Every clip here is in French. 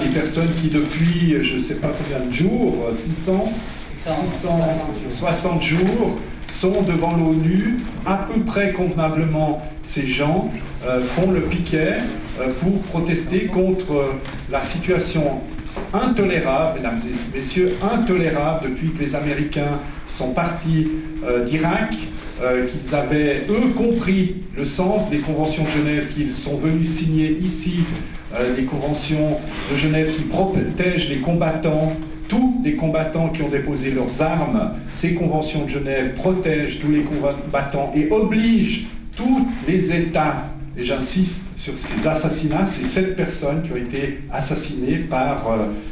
des personnes qui depuis, je ne sais pas combien de jours, 660 jours, sont devant l'ONU, à peu près convenablement. Ces gens font le piquet pour protester contre la situation intolérable, mesdames et messieurs, intolérable depuis que les Américains sont partis d'Irak, qu'ils avaient, eux, compris le sens des conventions de Genève, qu'ils sont venus signer ici, les conventions de Genève qui protègent les combattants, tous les combattants qui ont déposé leurs armes. Ces conventions de Genève protègent tous les combattants et obligent tous les États, et j'insiste sur ces assassinats, ces 7 personnes qui ont été assassinées par,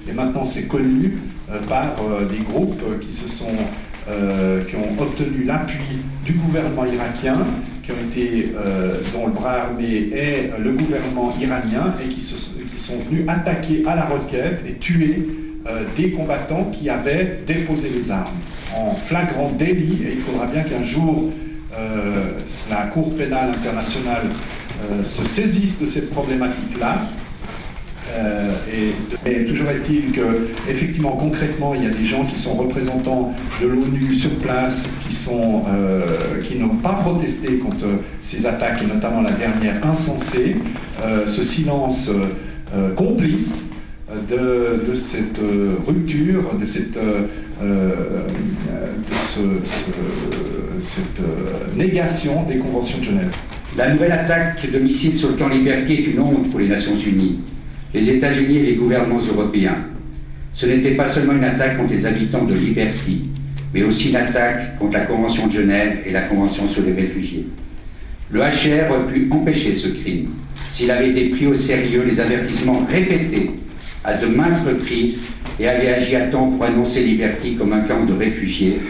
et maintenant c'est connu, par des groupes qui ont obtenu l'appui du gouvernement irakien, dont le bras armé est le gouvernement iranien, et qui sont venus attaquer à la roquette et tuer des combattants qui avaient déposé les armes en flagrant délit. Et il faudra bien qu'un jour la Cour pénale internationale se saisisse de cette problématique-là. Et toujours est-il que, effectivement, concrètement, il y a des gens qui sont représentants de l'ONU sur place, qui n'ont pas protesté contre ces attaques, et notamment la dernière insensée, ce silence complice de cette rupture, de cette négation des conventions de Genève. La nouvelle attaque de missiles sur le camp Liberty est une honte pour les Nations Unies, les États-Unis et les gouvernements européens. Ce n'était pas seulement une attaque contre les habitants de Liberty, mais aussi une attaque contre la Convention de Genève et la Convention sur les réfugiés. Le HR aurait pu empêcher ce crime s'il avait été pris au sérieux les avertissements répétés à de maintes reprises et avait agi à temps pour annoncer Liberty comme un camp de réfugiés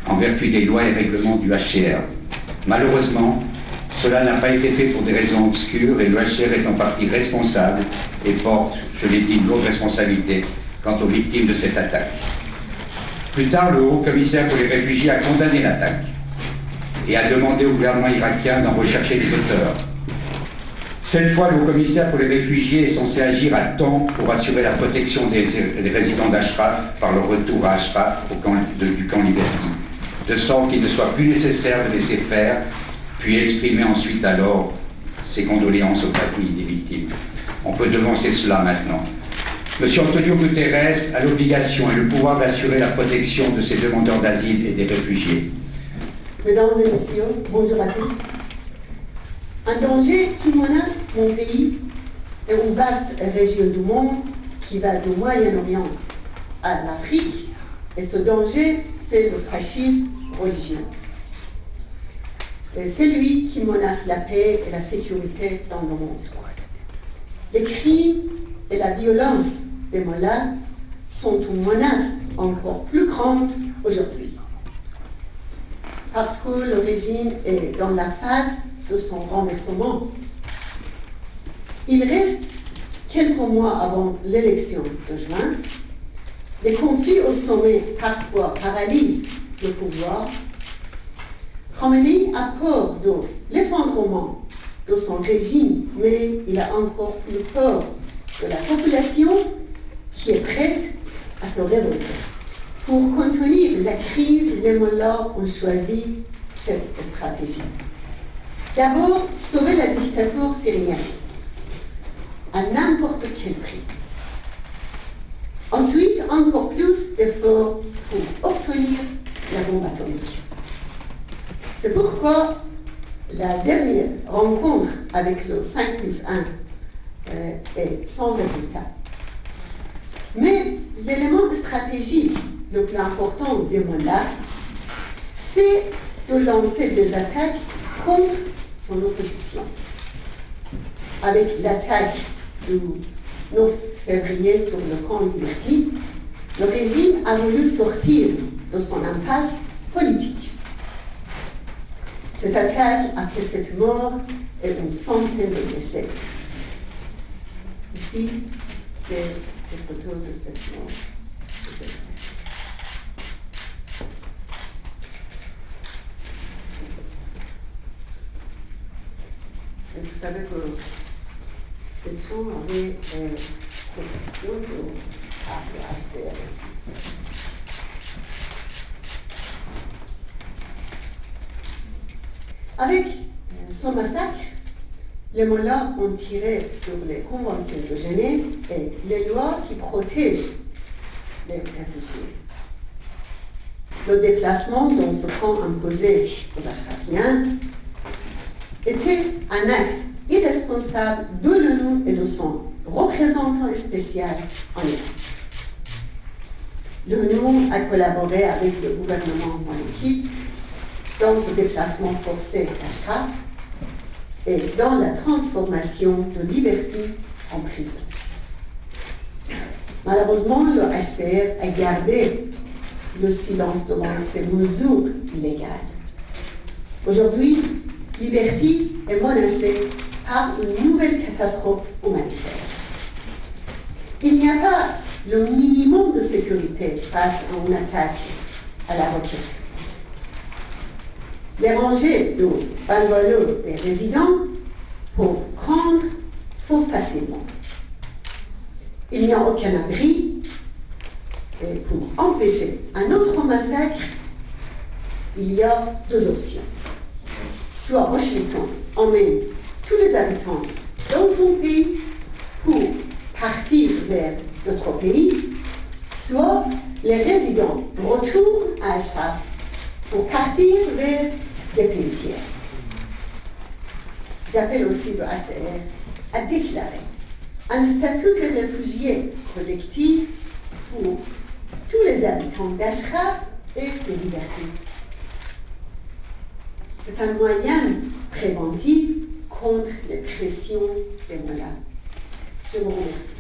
en vertu des lois et règlements du HR. Malheureusement, cela n'a pas été fait pour des raisons obscures et le HR est en partie responsable et porte, je l'ai dit, une lourde responsabilité quant aux victimes de cette attaque. Plus tard, le haut-commissaire pour les réfugiés a condamné l'attaque et a demandé au gouvernement irakien d'en rechercher les auteurs. Cette fois, le haut-commissaire pour les réfugiés est censé agir à temps pour assurer la protection des résidents d'Ashraf par leur retour à Ashraf du camp Liberty, de sorte qu'il ne soit plus nécessaire de laisser faire, puis exprimer ensuite alors ses condoléances aux familles des victimes. On peut devancer cela maintenant. M. Antonio Guterres a l'obligation et le pouvoir d'assurer la protection de ces demandeurs d'asile et des réfugiés. Mesdames et messieurs, bonjour à tous. Un danger qui menace mon pays et une vaste région du monde qui va du Moyen-Orient à l'Afrique, et ce danger, c'est le fascisme religieux. C'est lui qui menace la paix et la sécurité dans le monde. Les crimes et la violence des mollahs sont une menace encore plus grande aujourd'hui. Parce que le régime est dans la phase de son renversement. Il reste quelques mois avant l'élection de juin. Les conflits au sommet parfois paralysent le pouvoir. Khomeini a peur de l'effondrement de son régime, mais il a encore plus peur de la population qui est prête à se révolter. Pour contenir la crise, les mollahs ont choisi cette stratégie. D'abord, sauver la dictature syrienne, à n'importe quel prix. Ensuite, encore plus d'efforts pour obtenir la bombe atomique. C'est pourquoi la dernière rencontre avec le 5+1 est sans résultat. Mais l'élément stratégique le plus important des mollahs, c'est de lancer des attaques contre son opposition. Avec l'attaque du 9 février sur le camp Liberty, le régime a voulu sortir de son impasse politique. Cette attaque a fait 7 morts et une centaine de blessés. Ici, c'est les photos de cette mort, de cette attaque. Et vous savez que cette chambre avait protection par le HCR aussi. Avec son massacre, les Mollahs ont tiré sur les conventions de Genève et les lois qui protègent les réfugiés. Le déplacement dans ce camp imposé aux Ashrafiens était un acte irresponsable de l'ONU et de son représentant spécial en Irak. L'ONU a collaboré avec le gouvernement maliki dans ce déplacement forcé d'Ashraf et dans la transformation de Liberty en prison. Malheureusement, le HCR a gardé le silence devant ces mesures illégales. Aujourd'hui, Liberty est menacée par une nouvelle catastrophe humanitaire. Il n'y a pas le minimum de sécurité face à une attaque à la roquette. Les rangées de bungalows des résidents peuvent prendre feu facilement. Il n'y a aucun abri et pour empêcher un autre massacre, il y a deux options. Soit Washington emmène tous les habitants dans son pays pour partir vers notre pays, soit les résidents retournent à Ashraf pour partir vers des pays tiers. J'appelle aussi le HCR à déclarer un statut de réfugié collectif pour tous les habitants d'Ashraf et de Liberty. C'est un moyen préventif contre les pressions des Mollahs. Je vous remercie.